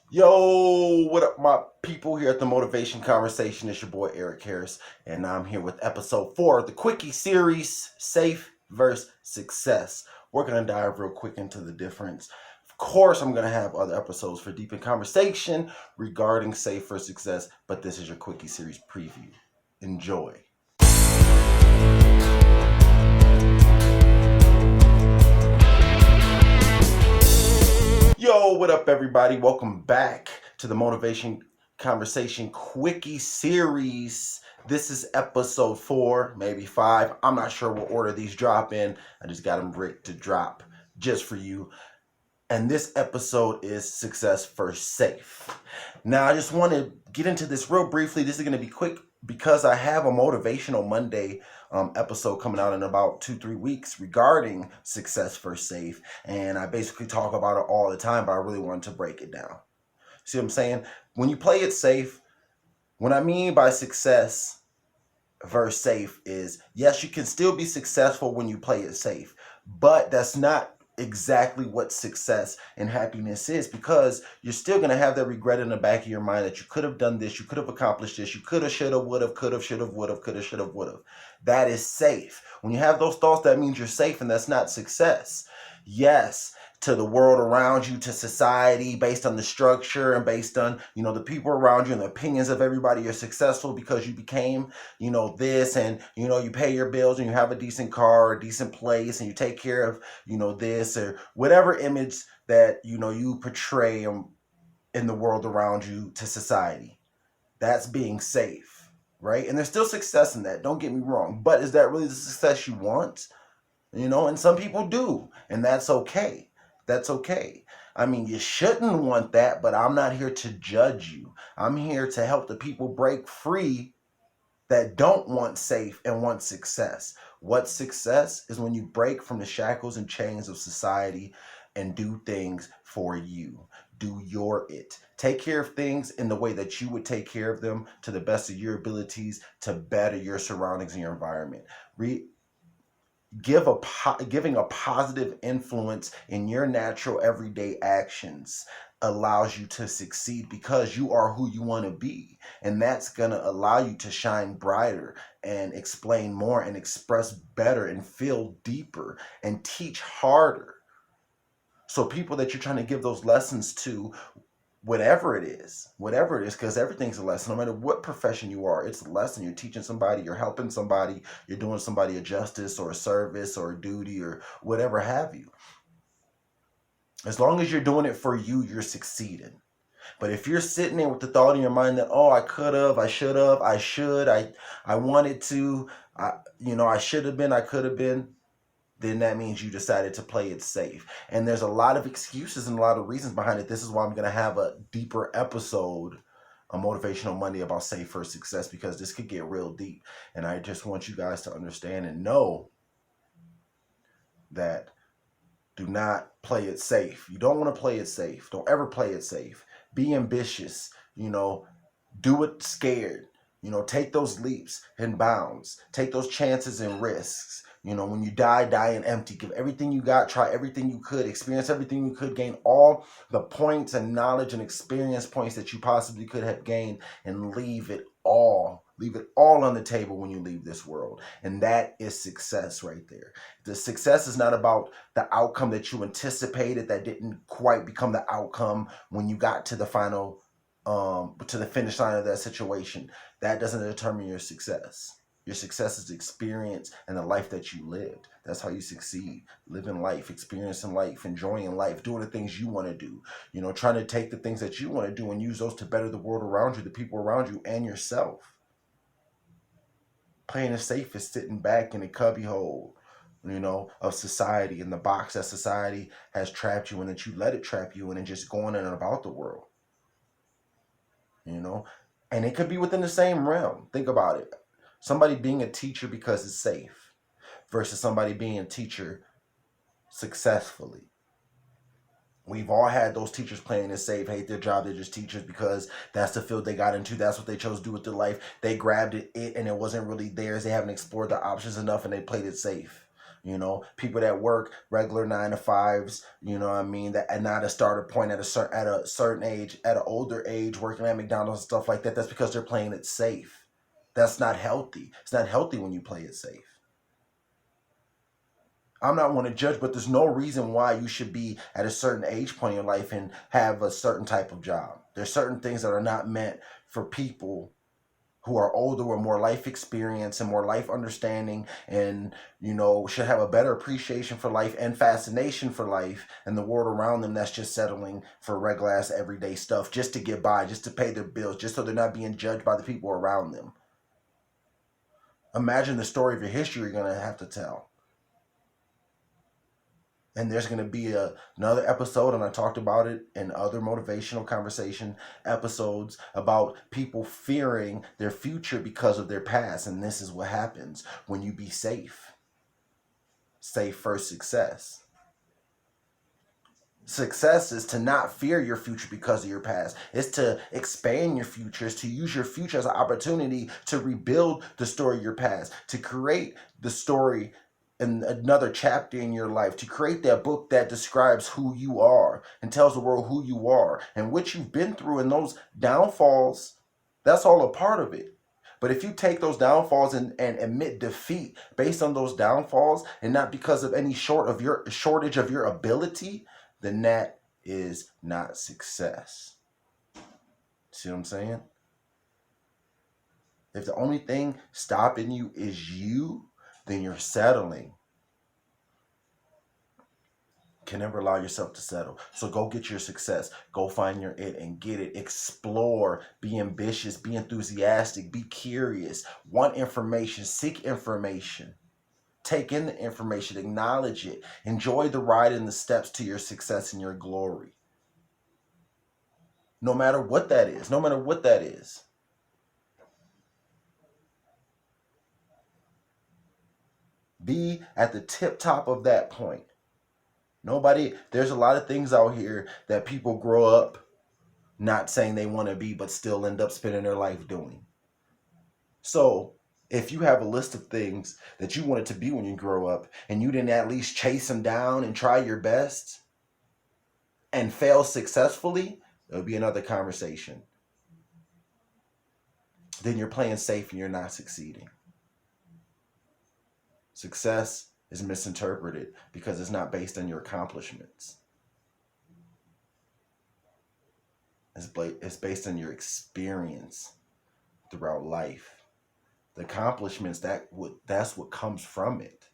Yo, what up, my people here at the Motivation Conversation? It's your boy Eric Harris, and I'm here with Episode 4 of the Quickie series, Safe versus Success. We're going to dive real quick into the difference. Of course, I'm going to have other episodes for deeper conversation regarding Safe versus Success, but this is your Quickie series preview. Enjoy. Yo, what up, everybody? Welcome back to the Motivation Conversation Quickie series. This is Episode 4, maybe 5. I'm not sure what order these drop in. I just got them rigged to drop just for you. And this episode is Success First Safe. Now, I just want to get into this real briefly. This is going to be quick because I have a Motivational Monday episode coming out in about 2-3 weeks regarding Success First Safe. And I basically talk about it all the time, but I really wanted to break it down. See what I'm saying? When you play it safe, what I mean by success versus safe is, yes, you can still be successful when you play it safe, but that's not exactly what success and happiness is, because you're still going to have that regret in the back of your mind that you could have done this, you could have accomplished this, you could have, should have, would have, could have, should have, would have, could have, should have, would have. That is safe. When you have those thoughts, that means you're safe, and that's not success. Yes, to the world around you, to society, based on the structure and based on, the people around you and the opinions of everybody, you're successful because you became, this, and, you pay your bills and you have a decent car or a decent place and you take care of, this or whatever image that, you portray in the world around you to society. That's being safe, right? And there's still success in that. Don't get me wrong. But is that really the success you want? And some people do, and that's okay. That's okay. I mean, you shouldn't want that, but I'm not here to judge you. I'm here to help the people break free that don't want safe and want success. What success is when you break from the shackles and chains of society and do things for you. Do your it. Take care of things in the way that you would take care of them to the best of your abilities to better your surroundings and your environment. Giving a positive influence in your natural everyday actions allows you to succeed because you are who you want to be, and that's going to allow you to shine brighter and explain more and express better and feel deeper and teach harder. So people that you're trying to give those lessons to, whatever it is, because everything's a lesson. No matter what profession you are, it's a lesson. You're teaching somebody, you're helping somebody, you're doing somebody a justice or a service or a duty or whatever have you. As long as you're doing it for you, you're succeeding. But if you're sitting there with the thought in your mind that, oh, I could have, I should have, I wanted to, I should have been, I could have been, then that means you decided to play it safe. And there's a lot of excuses and a lot of reasons behind it. This is why I'm going to have a deeper episode on Motivational Monday about safe for success, because this could get real deep. And I just want you guys to understand and know that do not play it safe. You don't want to play it safe. Don't ever play it safe. Be ambitious, do it scared. Take those leaps and bounds. Take those chances and risks. When you die and empty. Give everything you got. Try everything you could. Experience everything you could. Gain all the points and knowledge and experience points that you possibly could have gained, and leave it all. Leave it all on the table when you leave this world. And that is success right there. The success is not about the outcome that you anticipated that didn't quite become the outcome when you got to the final, to the finish line of that situation. That doesn't determine your success. Your success is the experience and the life that you lived. That's how you succeed. Living life, experiencing life, enjoying life, doing the things you want to do. Trying to take the things that you want to do and use those to better the world around you, the people around you, and yourself. Playing it safe is sitting back in a cubbyhole, of society, in the box that society has trapped you in, that you let it trap you in, and just going in and about the world. And it could be within the same realm. Think about it. Somebody being a teacher because it's safe versus somebody being a teacher successfully. We've all had those teachers playing it safe, hate their job, they're just teachers because that's the field they got into, that's what they chose to do with their life. They grabbed it and it wasn't really theirs. They haven't explored the options enough and they played it safe. People that work regular 9 to 5s, that and not a starter point at a certain age, at an older age, working at McDonald's and stuff like that. That's because they're playing it safe. That's not healthy. It's not healthy when you play it safe. I'm not one to judge, but there's no reason why you should be at a certain age point in your life and have a certain type of job. There's certain things that are not meant for people who are older with more life experience and more life understanding, and should have a better appreciation for life and fascination for life and the world around them, that's just settling for regular ass everyday stuff just to get by, just to pay their bills, just so they're not being judged by the people around them. Imagine the story of your history you're going to have to tell. And there's going to be another episode, and I talked about it in other motivational conversation episodes, about people fearing their future because of their past. And this is what happens when you be safe. Safe for success. Success is to not fear your future because of your past. It's to expand your future. It's to use your future as an opportunity to rebuild the story of your past, to create the story in another chapter in your life, to create that book that describes who you are and tells the world who you are and what you've been through. And those downfalls, that's all a part of it. But if you take those downfalls and admit defeat based on those downfalls and not because of any shortage of your ability, then that is not success. See what I'm saying? If the only thing stopping you is you, then you're settling. Can never allow yourself to settle. So go get your success. Go find your it and get it. Explore. Be ambitious. Be enthusiastic. Be curious. Want information. Seek information. Take in the information. Acknowledge it. Enjoy the ride and the steps to your success and your glory. No matter what that is. No matter what that is. Be at the tip top of that point. There's a lot of things out here that people grow up not saying they want to be, but still end up spending their life doing. So if you have a list of things that you wanted to be when you grow up and you didn't at least chase them down and try your best and fail successfully, it'll be another conversation. Then you're playing safe and you're not succeeding. Success is misinterpreted because it's not based on your accomplishments. It's based on your experience throughout life. The accomplishments, that's what comes from it.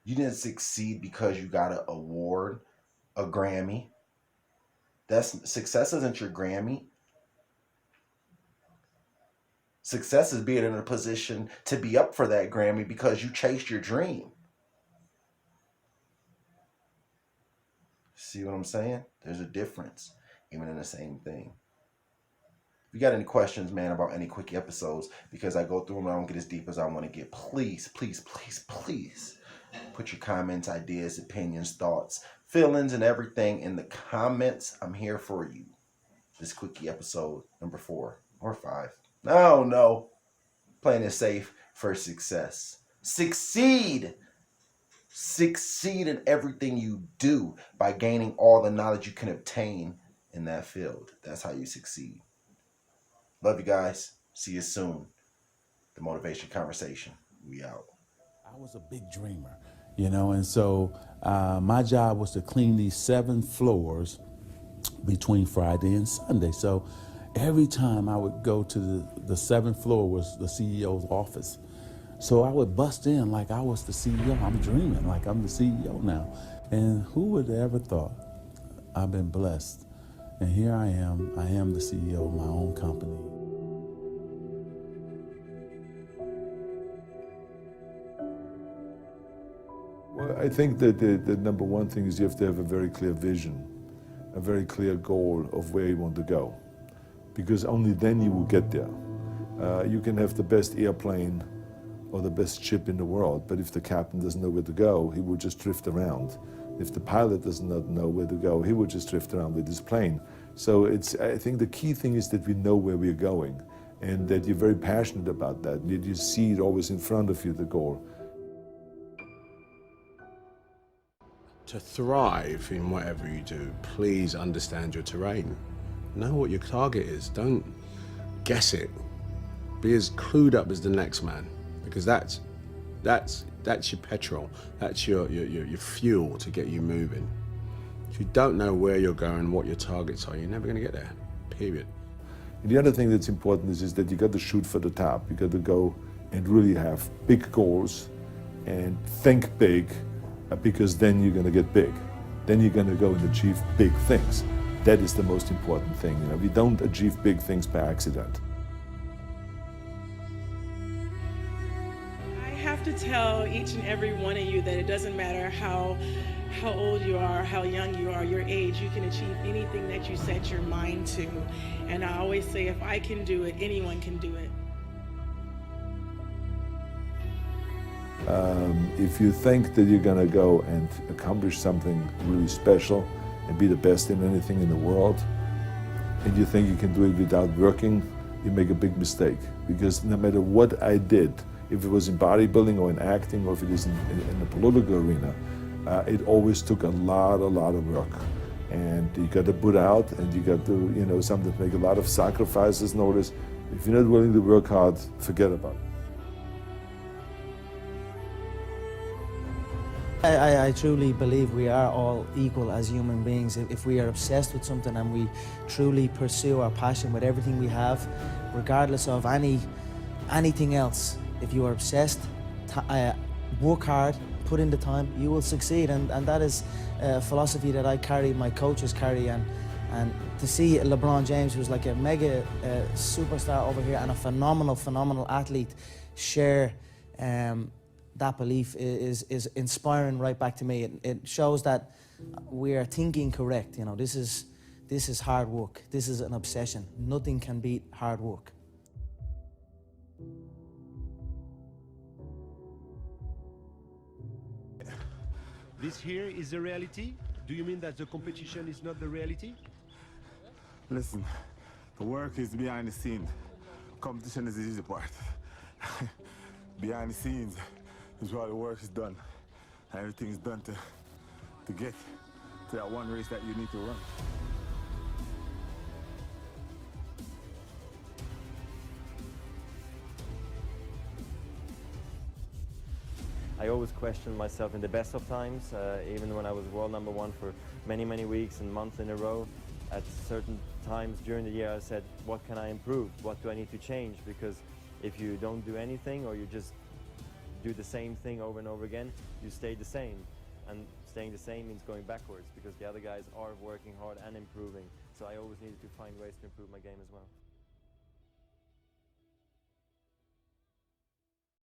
You didn't succeed because you got an award, a Grammy. Success isn't your Grammy. Success is being in a position to be up for that Grammy because you chased your dream. See what I'm saying? There's a difference, even in the same thing. If you got any questions, man, about any Quickie episodes, because I go through them, I don't get as deep as I want to get, please, please, please, please put your comments, ideas, opinions, thoughts, feelings, and everything in the comments. I'm here for you. This Quickie episode number 4 or 5. No. Playing it safe for success. Succeed in everything you do by gaining all the knowledge you can obtain in that field. That's how you succeed. Love you guys. See you soon. The Motivation Conversation. We out. I was a big dreamer, and so my job was to clean these 7 floors between Friday and Sunday. So every time I would go to the 7th floor was the CEO's office. So I would bust in like I was the CEO. I'm dreaming like I'm the CEO now. And who would have ever thought? I've been blessed. And here I am. I am the CEO of my own company. Well, I think that the number one thing is you have to have a very clear vision, a very clear goal of where you want to go, because only then you will get there. You can have the best airplane or the best ship in the world, but if the captain doesn't know where to go, he will just drift around. If the pilot does not know where to go, he will just drift around with his plane. So I think the key thing is that we know where we're going and that you're very passionate about that. You see it always in front of you, the goal. To thrive in whatever you do, please understand your terrain. Know what your target is. Don't guess it. Be as clued up as the next man, because that's your petrol. That's your fuel to get you moving. If you don't know where you're going, what your targets are, you're never going to get there. Period. And the other thing that's important is that you got to shoot for the top. You got to go and really have big goals and think big, because then you're going to get big. Then you're going to go and achieve big things. That is the most important thing. You know, we don't achieve big things by accident. I have to tell each and every one of you that it doesn't matter how old you are, how young you are, your age, you can achieve anything that you set your mind to. And I always say, if I can do it, anyone can do it. If you think that you're going to go and accomplish something really special and be the best in anything in the world, and you think you can do it without working, you make a big mistake. Because no matter what I did, if it was in bodybuilding or in acting or if it is in the political arena, it always took a lot of work. And you got to put out, and you got to, you know, sometimes make a lot of sacrifices. Notice, if you're not willing to work hard, forget about it. I truly believe we are all equal as human beings. If we are obsessed with something and we truly pursue our passion with everything we have, regardless of anything else, if you are obsessed, work hard, put in the time, you will succeed. And that is a philosophy that I carry, my coaches carry. And to see LeBron James, who's like a mega superstar over here and a phenomenal athlete, share that belief is inspiring right back to me. It shows that we are thinking correct. You know, this is hard work. This is an obsession. Nothing can beat hard work. This here is the reality? Do you mean that the competition is not the reality? Listen, the work is behind the scenes. Competition is the easy part. Behind the scenes is where the work is done. And everything is done to get to that one race that you need to run. I always questioned myself in the best of times, even when I was world #1 for many weeks and months in a row. At certain times during the year I said, what can I improve? What do I need to change? Because if you don't do anything or you just do the same thing over and over again, you stay the same. And staying the same means going backwards because the other guys are working hard and improving. So I always needed to find ways to improve my game as well.